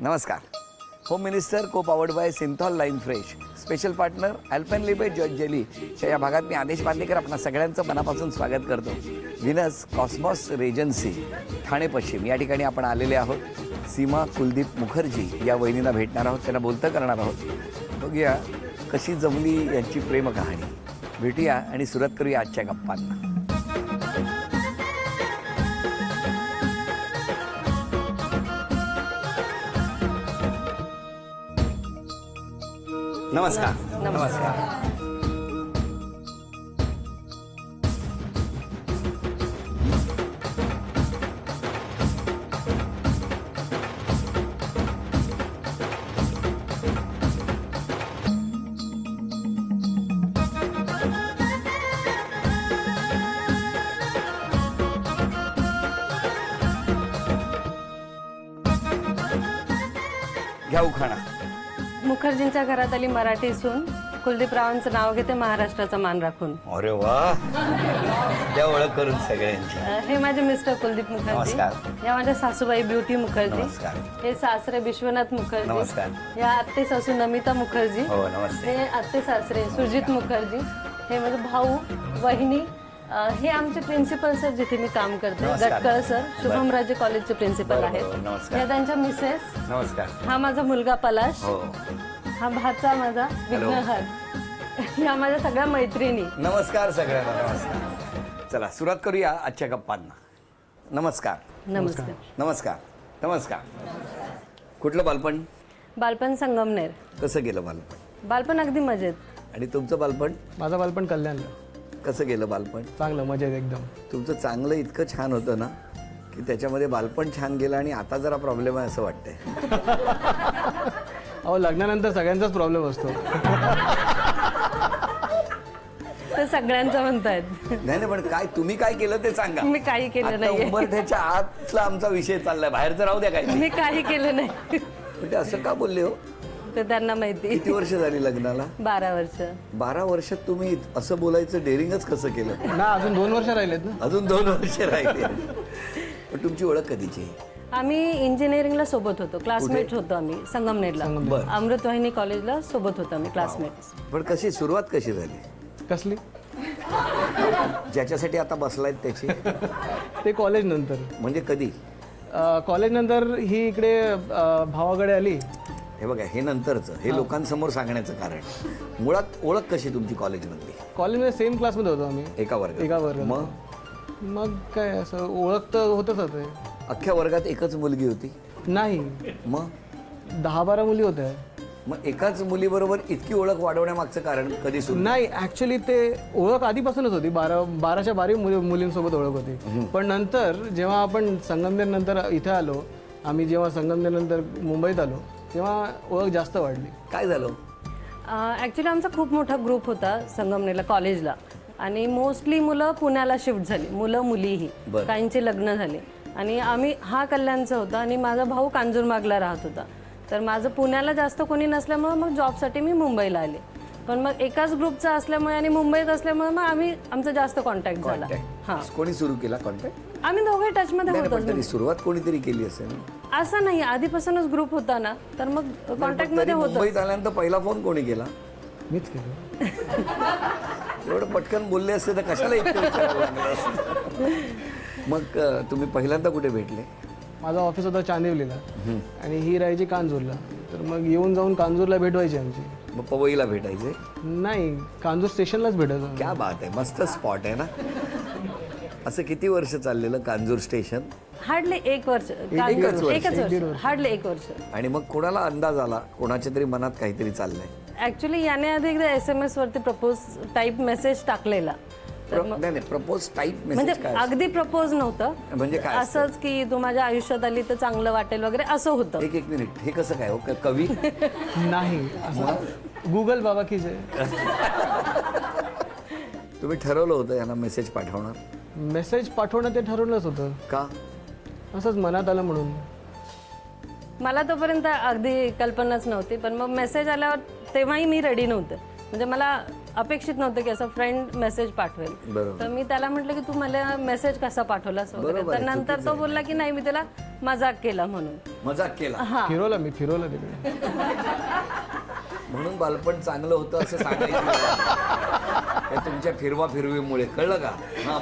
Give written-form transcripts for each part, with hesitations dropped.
नमस्कार. Home minister co powered by Cinthol lime fresh special partner Alpenliebe George जेलीच्या या भागात मी आदेश बांदेकर आपणा सगळ्यांचं मनापासून स्वागत करतो. व्हिनस कॉस्मॉस रेजन्सी ठाणे पश्चिम या ठिकाणी आपण आलेले आहोत. सीमा कुलदीप मुखर्जी या वहिनीला भेटणार आहोत, त्यांना बोलतं करणार आहोत. बघूया कशी जमली यांची प्रेम कहाणी. भेटूया आणि सुरुवात करूया आजच्या गप्पांना. नमस्कार. नमस्कार. घ्या उखाणा. मुखर्जींच्या घरात आली मराठी सून, कुलदीपरावांचं नाव घेते महाराष्ट्राचा मान राखून. अरे वा, त्या ओळख करून सगळ्यांची. हे माझे मिस्टर कुलदीप मुखर्जी. नमस्कार. या माझ्या सासूबाई ब्युटी मुखर्जी. नमस्कार. हे सासरे विश्वनाथ मुखर्जी. नमस्कार. या आत्ते सासू नमिता मुखर्जी. हो नमस्ते. हे आत्ते सासरे सुजित मुखर्जी. हे माझे भाऊ वहिनी. हे आमचे प्रिन्सिपल सर जिथे मी काम करते, नमस्कार. गटकळ सर, शुभमराजे कॉलेजचे प्रिन्सिपल बरोबर, आहेत. नमस्कार. या त्यांच्या मिसेस. नमस्कार. हा माझा मुलगा पलाश. हो हा भाचा माझा विघ्नहर. या माझ्या सगळ्या मैत्रिणी. नमस्कार सगळ्यांना. नमस्कार. चला सुरुवात करूया आजच्या गप्पांना. नमस्कार. नमस्कार. नमस्कार. नमस्कार. कुठलं बालपण? बालपण संगमनेर. कसं गेलं बालपण? बालपण अगदी मजेत. आणि तुमचं बालपण माझं बालपण कल्याणला. कसं गेलं बालपण? चांगलं मजेत एकदम. तुमचं चांगलं इतकं छान होतं ना की त्याच्यामध्ये बालपण छान गेलं आणि आता जरा प्रॉब्लेम आहे असं वाटतंय. अहो लग्नानंतर सगळ्यांचाच प्रॉब्लेम असतो. ते सगळ्यांचं म्हणतायत. नाही नाही, पण काय तुम्ही काय केलं ते सांगा. मी काही केलं आता नाहीये. उंबरठ्याच्या आतला आमचा विषय चाललाय, बाहेरचं राहू द्या काय. मी काही केलं नाही. पण ते असं का बोलले हो? ते त्यांना माहिती. किती वर्ष झाली लग्नाला? 12 वर्ष. 12 वर्षात तुम्ही असं बोलायचं डेअरिंगच कसं केलं? ना अजून 2 वर्ष राहिलेत ना. अजून 2 वर्ष राहिले. पण तुमची ओळख कधीची? आम्ही इंजिनिअरिंगला सोबत होतो, क्लासमेट होतो आम्ही संगमनेरला. बरं. अमृतवाहिनी कॉलेजला सोबत होतो आम्ही क्लासमेट. पण कशी सुरुवात कशी झाली? कसली? ज्याच्यासाठी आता बसलायत त्याची? ते कॉलेज नंतर. म्हणजे कधी? कॉलेज नंतर ही इकडे भावाकडे आली. हे बघा, हे नंतरचं, हे लोकांसमोर सांगण्याचं कारण. मुळात ओळख कशी तुमची कॉलेजमधली? कॉलेजमध्ये सेम क्लासमध्ये होतो आम्ही. एका वर्गात? एका वर्गात. मग काय असं ओळख तर होतच होते. अख्ख्या वर्गात एकच मुलगी होती? नाही, मग 10-12 मुली होत्या. मग एकाच मुलीबरोबर इतकी ओळख वाढवण्यामागचं कारण कधी सुरू? नाही, ॲक्च्युली ते ओळख आधीपासूनच होती. 12च्या 12 मुलींसोबत ओळख होती. पण नंतर जेव्हा आपण संगमनेर नंतर इथे आलो, आम्ही जेव्हा संगमनेर नंतर मुंबईत आलो तेव्हा ओळख जास्त वाढली. काय झालं? ॲक्च्युली आमचा खूप मोठा ग्रुप होता संगमनेरला कॉलेजला, आणि मोस्टली मुलं पुण्याला शिफ्ट झाली, मुलं मुलीही. बरं. काहींचे लग्न झाले. आणि आम्ही हा कल्याणचा होता आणि माझा भाऊ कांजूरमार्गला राहत होता. तर माझं पुण्याला जास्त कोणी नसल्यामुळं मग जॉबसाठी मी मुंबईला आले. पण मग एकाच ग्रुपचा असल्यामुळे आणि मुंबईत असल्यामुळे मग आमचा जास्त कॉन्टॅक्ट झाला. हां, कोणी सुरू केला कॉन्टॅक्ट? आम्ही दोघे टचमध्ये होतो. तरी सुरुवात कोणीतरी केली असेल. असं नाही, आधीपासूनच ग्रुप होता ना, तर मग कॉन्टॅक्टमध्ये होतं. मुंबईत आल्यानंतर पहिला फोन कोणी केला? मीच केलं. एवढं पटकन बोलले असते तर कशाला इतकं विचारायला लागलं असतं? मग तुम्ही पहिल्यांदा कुठे भेटले? माझा ऑफिस होता चांदिवलीला आणि ही राहायची कांजूरला. तर मग येऊन जाऊन कांजूरला भेट व्हायची आमची. मग पवईला भेटायचे? नाही, कांजूर स्टेशनलाच भेटायचो. क्या बात आहे, मस्त स्पॉट आहे ना. असं किती वर्ष चाललेलं कांजूर स्टेशन? हार्डली 1 वर्ष. एकच वर्ष. हार्डली 1 वर्ष. आणि मग कोणाला अंदाज आला कोणाच्या तरी मनात काहीतरी चाललंय? ऍक्च्युली याने आधी एकदा SMS वरती प्रपोज टाईप मेसेज टाकलेला. नाही, प्रपोज टाईप म्हणजे मेसेज काय? अगदी प्रपोज नव्हतं, म्हणजे काय असतं? असंच की तू माझ्या आयुष्यात आली तर चांगलं वाटेल वगैरे असं होतं. एक मिनिट, हे कसं काय हो? कवी? नाही, असं गुगल बाबा की जय. तुम्ही ठरवलं होतं यांना मेसेज पाठवणार? मेसेज पाठवणं ते ठरवलंच होतं. का? असंच मनात आलं म्हणून. मला तोपर्यंत अगदी कल्पनाच नव्हती. पण मग मेसेज आल्यावर तेव्हाही मी रेडी नव्हते. म्हणजे मला अपेक्षित नव्हतं की असं फ्रेंड मेसेज पाठवेल. बरोबर. तर मी त्याला म्हटलं की तू मला मेसेज कसा पाठवलास वगैरे. बरोबर तर आहे, नंतर तो बोलला की नाही, मी त्याला मजाक केला म्हणून. मजाक केला हा मी फिरवलं तिकडे. म्हणून बालपण चांगलं होतं असं सांगायचं त्या तुमच्या फिरवा फिरवीमुळे, कळलं का? हा,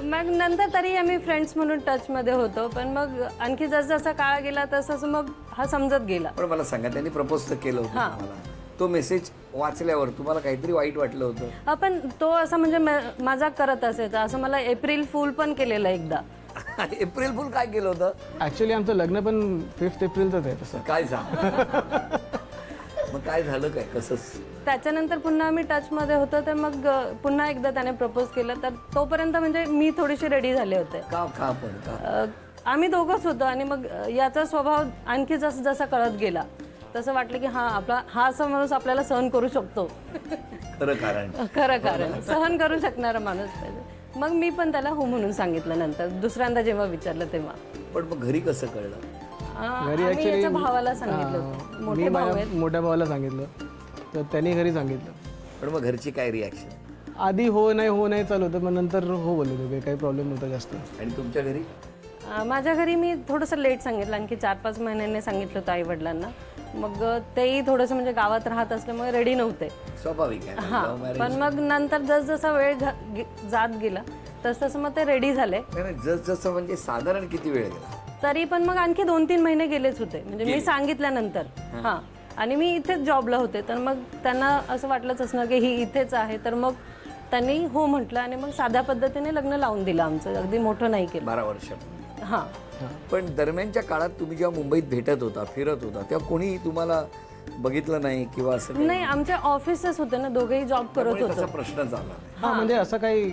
मग नंतर तरी आम्ही फ्रेंड्स म्हणून टचमध्ये होतो, पण मग आणखी जसं काळ गेला तसं मग हा समजत गेला. पण मला सांगा, त्यांनी प्रपोज तर केलं होतं तुम्हाला, तो मेसेज वाचल्यावर तुम्हाला काहीतरी वाईट वाटलं होतं? पण तो असं म्हणजे मजाक करत असायचा, असं मला एप्रिल फूल पण केलेलं एकदा. एप्रिल फुल काय केलं होतं? ऍक्च्युली आमचं लग्न पण 5 एप्रिलचंच आहे तसं. काय सांग मग काय झालं, काय कसं? त्याच्यानंतर पुन्हा आम्ही टचमध्ये होतो, तर मग पुन्हा एकदा त्याने प्रपोज केलं. तर तोपर्यंत म्हणजे मी थोडीशी रेडी झाले होते. का आम्ही दोघंच होतो आणि मग याचा स्वभाव आणखी जसा कळत गेला तसं वाटलं की हा असा माणूस आपल्याला सहन करू शकतो. खरं कारण सहन करू शकणारा माणूस पाहिजे. मग मी पण त्याला हो म्हणून सांगितलं नंतर दुसऱ्यांदा जेव्हा विचारलं तेव्हा. पण मग घरी कसं कळलं? घरी आम्ही याच्या भावाला सांगितलं होतं. मी मोठे भाऊ माझ्या आहेत. मोठ्या भावाला सांगितलं, तर त्यांनी घरी सांगितलं. पण मग घरची काय रिॲक्शन? आधी हो नाही चालू होतं, मग नंतर हो बोलले होते, काही प्रॉब्लेम नव्हता जास्त. आणि तुमच्या घरी? माझ्या घरी मी थोडंसं लेट सांगितलं, आणखी 4-5 महिन्यांनी सांगितलं होतं आई वडिलांना. मग तेही थोडंसं म्हणजे गावात राहत असल्यामुळे रेडी नव्हते. स्वाभाविक आहे. हां, पण मग नंतर जसजसा वेळ जात गेला तसं मग ते रेडी झाले. जसं म्हणजे साधारण किती वेळ गेला? तरी पण मग आणखी 2-3 महिने गेलेच होते, म्हणजे मी सांगितल्यानंतर. हां, आणि मी इथेच जॉबला होते, तर मग त्यांना असं वाटलंच असणार की ही इथेच आहे, तर मग त्यांनी हो म्हटलं आणि मग साध्या पद्धतीने लग्न लावून दिलं आमचं. अगदी मोठं नाही केलं. 12 वर्ष. हां. पण दरम्यानच्या काळात तुम्ही जेव्हा मुंबईत भेटत होता, फिरत होता, तेव्हा कोणी तुम्हाला बघितलं नाही किंवा असं काही? नाही, आमचे ऑफिसेस होते ना, दोघेही जॉब करत त्यामुळे होतो. तसा प्रश्न झाला नाही. हा, म्हणजे असं काही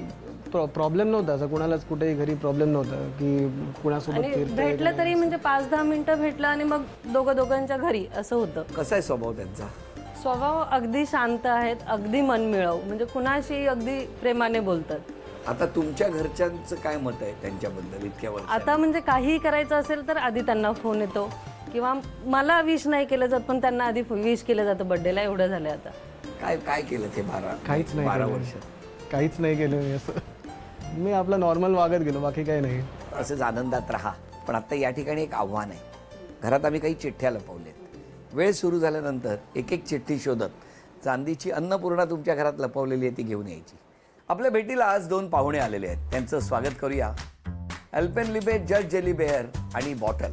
प्रॉब्लेम नव्हता, असं कुणालाच कुठेही घरी प्रॉब्लेम नव्हता की कुणासोबत आणि भेटलं तरी म्हणजे 5-10 मिनिटं भेटलं आणि मग दोघांच्या घरी असं होतं. कसा आहे स्वभाव त्यांचा? स्वभाव अगदी शांत आहेत, अगदी मनमिळाऊ, म्हणजे कुणाशी अगदी प्रेमाने बोलतात. आता तुमच्या घरच्यांचं काय मत आहे त्यांच्याबद्दल इतक्या वर्ष? आता म्हणजे काहीही करायचं असेल तर आधी त्यांना फोन येतो, किंवा मला विश नाही केलं जात पण त्यांना आधी विश केलं जातं बर्थडेला. एवढं झालं आता. काय काय केलं ते काहीच नाही 12 केलं. वर्ष? काहीच नाही केलं मी असं. मी आपलं नॉर्मल वागत गेलो, बाकी काही नाही. असंच आनंदात राहा. पण आता या ठिकाणी एक आव्हान आहे. घरात आम्ही काही चिठ्ठ्या लपवल्यात. वेळ सुरू झाल्यानंतर एक एक चिठ्ठी शोधत चांदीची अन्नपूर्णा तुमच्या घरात लपवलेली आहे ती घेऊन यायची. आपल्या भेटीला आज 2 पाहुणे आलेले आहेत. त्यांचं स्वागत करूया. अल्पेनलिबे जज जेली बेअर आणि बॉटल.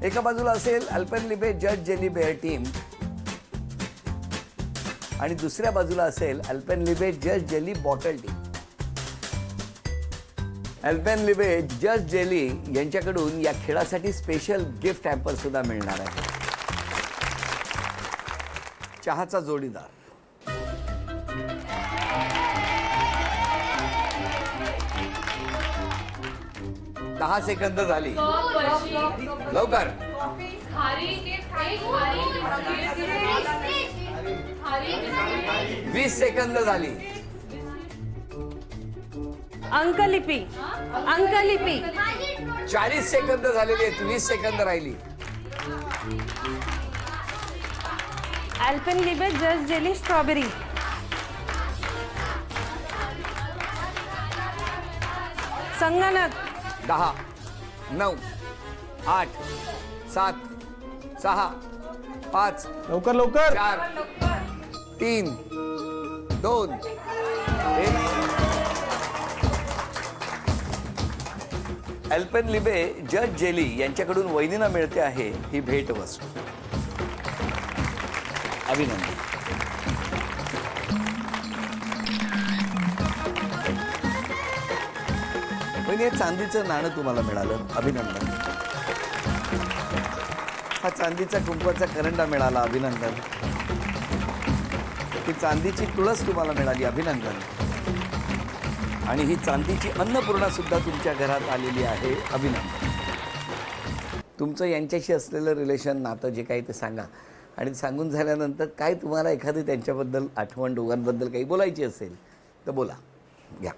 एका बाजूला असेल अल्पेनलिबे जज जेली बेअर टीम आणि दुसऱ्या बाजूला असेल अल्पेनलिबे जज जेली बॉटल टीम. अल्पेनलिबे जज जेली यांच्याकडून या खेळासाठी स्पेशल गिफ्ट हॅम्पर सुद्धा मिळणार आहे. चहाचा जोडीदार. दहा सेकंद झाली. लवकर. 20 सेकंद झाली. अंकलिपी. 40 सेकंद झालेली आहेत. 20 सेकंद राहिली. अल्पेनलिबे जज जेली स्ट्रॉबेरी. संगणक. 10 9 8 7 6 5 लवकर 4 3 2 1. अल्पेनलिबे जज जेली यांच्याकडून वहिनींना मिळते आहे ही भेटवस्तू. अभिनंदन. वहिनी, हे चांदीचं नाणं तुम्हाला मिळालं. अभिनंदन. हा चांदीचा कुंकवाचा करंडा मिळाला. अभिनंदन. ही चांदीची तुळस तुम्हाला मिळाली. अभिनंदन. आणि ही चांदीची अन्नपूर्णा सुद्धा तुमच्या घरात आलेली आहे. अभिनंदन. तुमचं यांच्याशी असलेलं रिलेशन, नातं जे काही ते सांगा. आणि सांगून झाल्यानंतर काय तुम्हाला एखादी त्यांच्याबद्दल आठवण, दोघांबद्दल काही बोलायची असेल तर बोला, घ्या.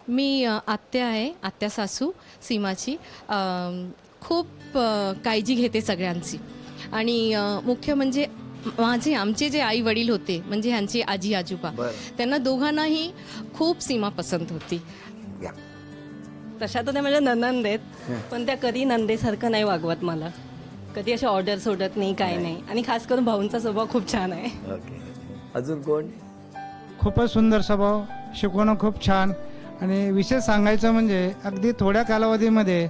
मी आत्या आहे, आत्या सासू सीमाची. खूप काळजी घेते सगळ्यांची. आणि मुख्य म्हणजे आमचे जे आई वडील होते, म्हणजे ह्यांची आजी आजोबा, बरं. त्यांना दोघांनाही खूप सीमा पसंत होती. घ्या. तशा तर त्या माझ्या नणंद आहेत, पण त्या कधी नंदेसारखं नाही वागवत मला. कधी अशा ऑर्डर सोडत नाही, काय नाही. आणि खास करून भाऊंचा स्वभाव खूप छान आहे. ओके. अजून कोण? खूपच सुंदर स्वभाव, शिकवणं खूप छान. आणि विशेष सांगायचं म्हणजे अगदी थोड्या कालावधीमध्ये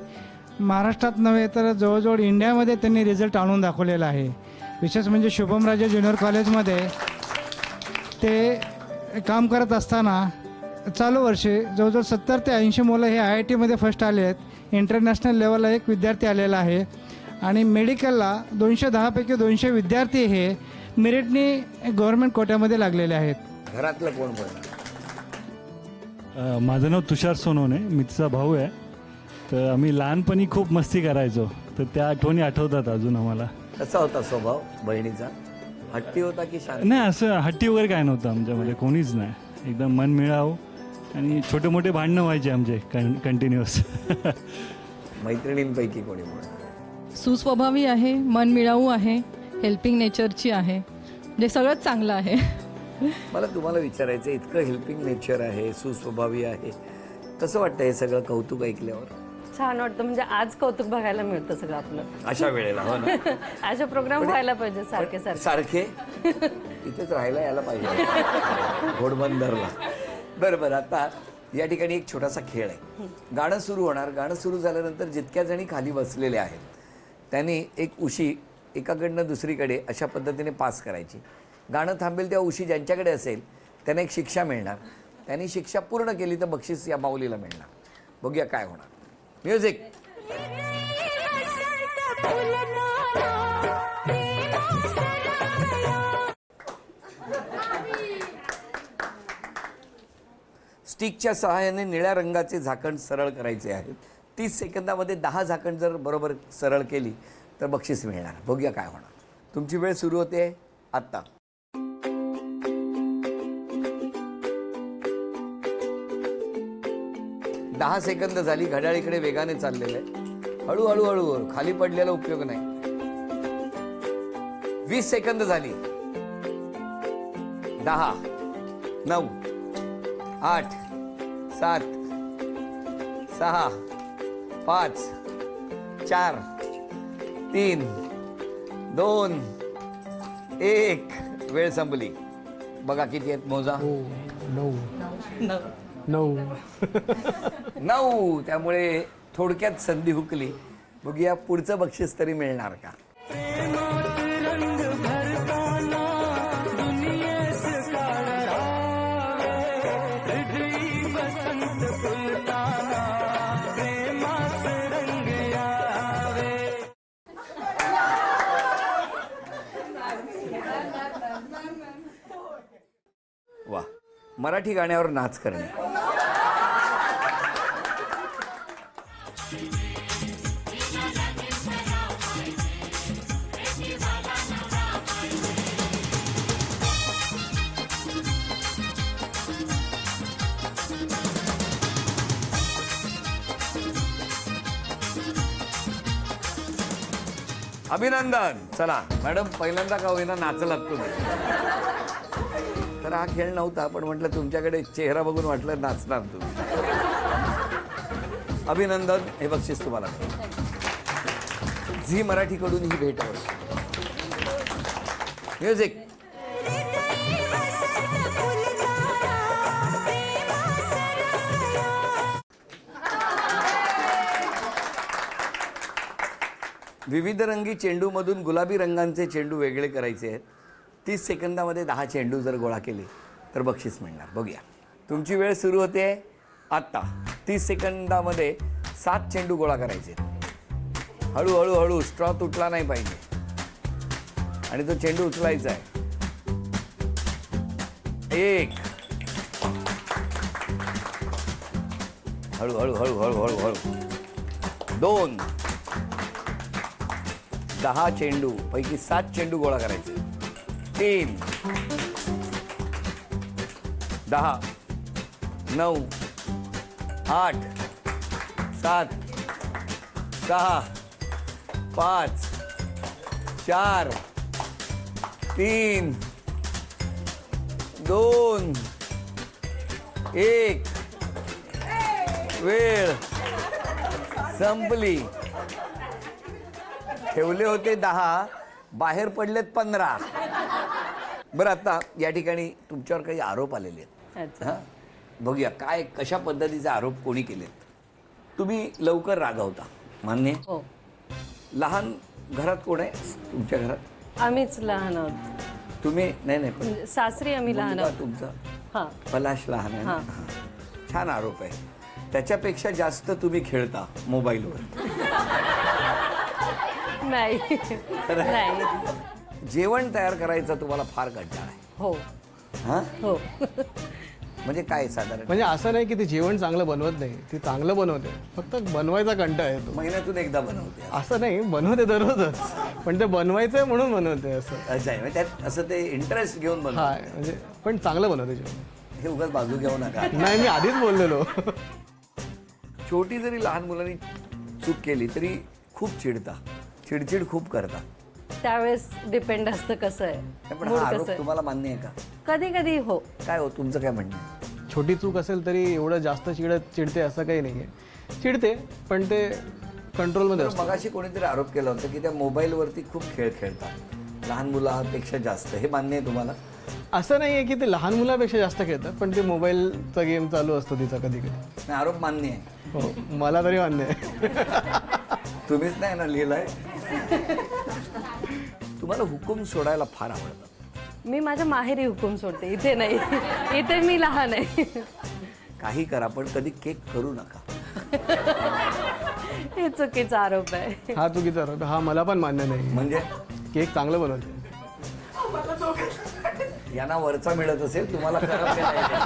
महाराष्ट्रात नव्हे तर जवळजवळ इंडियामध्ये त्यांनी रिझल्ट आणून दाखवलेला आहे. विशेष म्हणजे शुभमराजे ज्युनियर कॉलेजमध्ये ते काम करत असताना चालू वर्षी जवळजवळ 70 ते 80 मुलं हे IIT फर्स्ट आले आहेत. इंटरनॅशनल लेवलला एक विद्यार्थी आलेला आहे. आणि मेडिकलला 210 पैकी 200 विद्यार्थी हे मेरिटनी गव्हर्नमेंट कोट्यामध्ये लागलेले आहेत. घरातलं कोण पण? माझं नाव तुषार सोनवणे, मी तिचा भाऊ आहे. तर आम्ही लहानपणी खूप मस्ती करायचो, तर त्या आठवणी आठवतात अजून आम्हाला. कसा होता स्वभाव बहिणीचा? हट्टी होता की शांत? नाही, असं हट्टी वगैरे काय नव्हतं आमच्यामध्ये, कोणीच नाही. एकदम मनमिळावू आणि छोटे मोठे भांडणं व्हायचे आमचे कंटिन्युअस. मैत्रिणींपैकी कोणी बोल? सुस्वभावी आहे, मनमिळावू आहे, हेल्पिंग नेचरची आहे, म्हणजे सगळंच चांगलं आहे. मला तुम्हाला विचारायचं, इतकं हेल्पिंग नेचर आहे, सुस्वभावी आहे, कसं वाटतं हे सगळं कौतुक ऐकल्यावर? छान वाटतं. म्हणजे आज कौतुक बघायला मिळतं सगळं आपलं. अशा वेळेला हो ना. अशा प्रोग्राम व्हायला पाहिजे सारखे सारखे. सारखे इथेच राहायला यायला पाहिजे घोडबंदरला. बरं, आता या ठिकाणी एक छोटासा खेळ आहे. गाणं सुरू होणार. गाणं सुरू झाल्यानंतर जितक्या जणी खाली बसलेल्या आहेत त्यांनी एक उशी एकाकडनं दुसरीकडे अशा पद्धतीने पास करायची. गाणं थांबेल त्या उशी ज्यांच्याकडे असेल त्यांना एक शिक्षा मिळणार. त्यांनी शिक्षा पूर्ण केली तर बक्षीस या माऊलीला मिळणार. बघूया काय होणार. म्युझिक. स्टिकच्या सहाय्याने निळ्या रंगाचे झाकण सरळ करायचे आहे. 30 सेकंदामध्ये 10 झाकण जर बरोबर सरळ केली तर बक्षीस मिळणार. बघूया काय होणार. तुमची वेळ सुरू होते आत्ता. 10 सेकंद झाली. घड्याळीकडे वेगाने चाललेलं आहे. हळूहळू हळूहळू, खाली पडलेला उपयोग नाही. 20 सेकंद झाली. 10, 9, 8, 7, 6, 5, 4, 3, 2, 1. वेळ संपली. बघा किती आहेत, मोजा. 9. त्यामुळे थोडक्यात संधी हुकली. बघूया पुढचं बक्षीस तरी मिळणार का. वा, मराठी गाण्यावर नाच करणे. अभिनंदन. चला मॅडम, पहिल्यांदा का होईना नाचलात तुम्ही. तर हा खेळ नव्हता, पण म्हटलं तुमच्याकडे चेहरा बघून वाटलं नाचणार तुम्ही. अभिनंदन. हे बक्षीस तुम्हाला झी मराठीकडून ही भेट आहे. म्युझिक. विविध रंगी चेंडूमधून गुलाबी रंगांचे चेंडू वेगळे करायचे आहेत. 30 सेकंदामध्ये 10 चेंडू जर गोळा केले तर बक्षीस मिळणार. बघूया. तुमची वेळ सुरू होते आत्ता. 30 सेकंदामध्ये 7 चेंडू गोळा करायचे. हळूहळू हळू. स्ट्रॉ तुटला नाही पाहिजे आणि तो चेंडू उचलायचा आहे. 1. हळूहळू हळूहळू हळूहळू. 2. 10 चेंडू पैकी 7 चेंडू गोळा करायचे. 3 10 9 8 7 6 5 4 3 2 1 वेळ संपली. ठेवले होते 10, बाहेर पडलेत 15. बरं, आता या ठिकाणी तुमच्यावर काही आरोप आलेले आहेत. अच्छा. हां, बघूया काय कशा पद्धतीचे आरोप कोणी केलेत. तुम्ही लवकर रागावता, मान्य आहे? हो, लहान घरात कोण आहे तुमच्या घरात? आम्हीच लहान आहोत. तुम्ही नाही पण म्हणजे सासरी आम्ही लहान मुलगा आहोत. तुमचा हां. पलाश लहान आहे ना? हां. हां. छान आरोप आहे. त्याच्यापेक्षा जास्त तुम्ही खेळता मोबाईलवर. नाही नाही. जेवण तयार करायचा तुम्हाला फार कंटाळा आहे. हो हां, हो. म्हणजे काय साधारण म्हणजे असं नाही की ती जेवण चांगलं बनवत नाही, ती चांगलं बनवते, फक्त बनवायचा कंटाळा येतो. महिन्यातून एकदा बनवते असं नाही, बनवते दररोजच, पण ते बनवायचंय म्हणून बनवते असं. अच्छा आहे. म्हणजे त्यात असं ते इंटरेस्ट घेऊन हा, बनवते. म्हणजे पण चांगलं बनवते जेवण. हे उगाच बाजू घेऊ नका. नाही, मी आधीच बोललेलो. छोटी जरी लहान मुलांनी चूक केली तरी खूप चिडता, चिडचिड खूप करता. त्यावेळेस डिपेंड असतं कसं आहे, पण मूड हा कसं आरोप आहे. तुम्हाला मान्य आहे का? कधी कधी हो. काय हो तुमचं काय म्हणणं आहे? छोटी चूक असेल तरी एवढं जास्त चिडते असं काही नाही आहे. चिडते, पण ते कंट्रोलमध्ये असतं. मगाशी कोणीतरी आरोप केला होता की त्या मोबाईलवरती खूप खेळ खेळतात लहान मुलापेक्षा जास्त. हे मान्य आहे तुम्हाला? असं नाही आहे की ते लहान मुलापेक्षा जास्त खेळतात, पण ते मोबाईलचा गेम चालू असतो तिचा कधी कधी. नाही, आरोप मान्य आहे. हो, मला तरी मान्य आहे. तुम्हीच नाही ना लिहिलंय. तुम्हाला हुकूम सोडायला फार आवडतं. मी माझ्या माहेरी हुकूम सोडते, इथे नाही. इथे मी लहान आहे. काही करा पण कधी केक करू नका. हे चुकीचा आरोप आहे. हा चुकीचा आरोप आहे. हा मला पण मान्य नाही. म्हणजे केक चांगलं बनवते. यांना वरचा मिळत असेल, तुम्हाला खराब मिळायचं.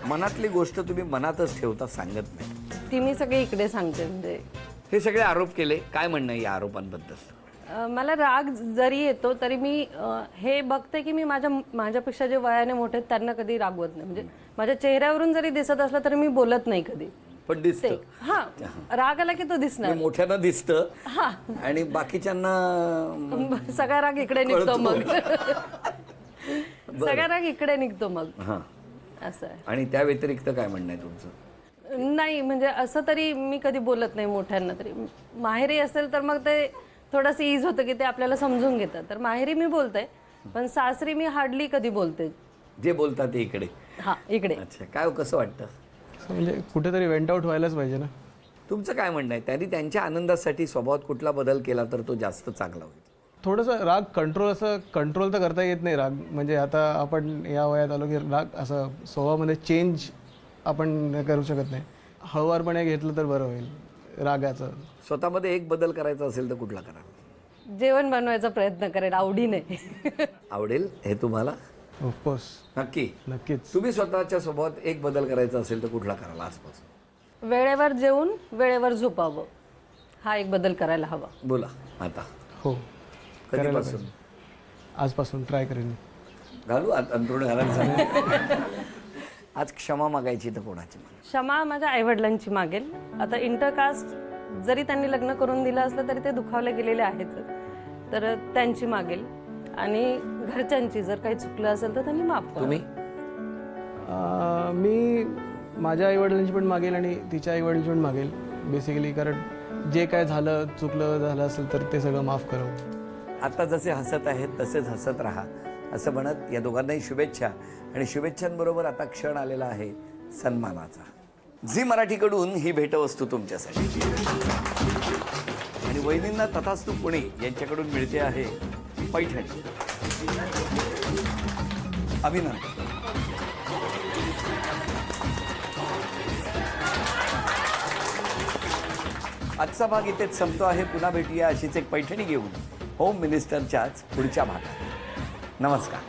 मनातली गोष्ट तुम्ही मनातच ठेवता, सांगत नाही. ती मी सगळी इकडे सांगते. म्हणजे हे सगळे आरोप केले, काय म्हणणं आहे या आरोपांबद्दल? मला राग जरी येतो तरी मी हे बघते की मी माझ्यापेक्षा जे वयाने मोठे आहेत त्यांना कधी रागवत नाही. म्हणजे माझ्या चेहऱ्यावरून जरी दिसत असलं तरी मी बोलत नाही कधी. पण दिसतं. हा, राग आला की तो दिसणार. मोठ्यांना दिसतं आणि बाकीच्यांना सगळा राग इकडे निघतो मग. बरं. सगळा राग इकडे निघतो मग. हां. असं आहे. आणि त्या व्यतिरिक्त काय म्हणणं आहे तुमचं? नाही, म्हणजे असं तरी मी कधी बोलत नाही मोठ्यांना. तरी माहेरी असेल तर मग ते थोडंसं इज होतं की ते आपल्याला समजून घेतात. तर माहेरी मी बोलते, पण सासरी मी हार्डली कधी बोलते. जे बोलतात ते इकडे. हा, इकडे. अच्छा, काय कसं वाटतं? म्हणजे कुठेतरी वेंट आउट व्हायलाच पाहिजे ना. तुमचं काय म्हणणं आहे? त्यांनी त्यांच्या आनंदासाठी स्वभावात कुठला बदल केला तर तो जास्त चांगला होईल? थोडंसं राग कंट्रोल तर करता येत नाही. राग म्हणजे आता आपण या वयात आलो की राग असं स्वभावामध्ये चेंज आपण करू शकत नाही. हळूवारपणे घेतलं तर बरं होईल रागाचं. स्वतःमध्ये एक बदल करायचा असेल तर कुठला करा? जेवण बनवायचा प्रयत्न करेल आवडीने. आवडेल हे तुम्हाला? ऑफकोर्स, नक्की. नक्कीच. तुम्ही स्वतःच्या स्वभावात एक बदल करायचा असेल तर कुठला कराल आजपासून? वेळेवर जेवून वेळेवर झोपावं, हा एक बदल करायला हवा. बोला आता. हो, करायला कधीपासून? पाहिजे. आजपासून ट्राय करेन. घालू अंतरुण घालायला सांगू. आज क्षमा मागायची तर कोणाची? क्षमा माझ्या आईवडिलांची मागेल. आता इंटरकास्ट जरी त्यांनी लग्न करून दिलं असलं तरी ते दुखावले गेलेले आहेत, तर त्यांची मागेल. आणि घरच्यांची जर काही चुकलं असेल तर त्यांनी माफ करावं. तुम्ही? मी माझ्या आईवडिलांची पण मागेल आणि तिच्या आईवडिलांची पण मागेल बेसिकली. कारण जे काय झालं असेल तर ते सगळं माफ करावं. आता जसे हसत आहेत तसेच हसत राहा असं म्हणत या दोघांनाही शुभेच्छा. आणि शुभेच्छांबरोबर आता क्षण आलेला आहे सन्मानाचा. झी मराठीकडून ही भेटवस्तू तुमच्यासाठी. आणि वहिनींना तथास्तु पुणे यांच्याकडून मिळते आहे पैठणी. अभिनंदन. आजचा भाग इथेच संपतो आहे. पुन्हा भेटूया अशीच एक पैठणी घेऊन होम मिनिस्टरच्याच पुढच्या भागात. नमस्कार.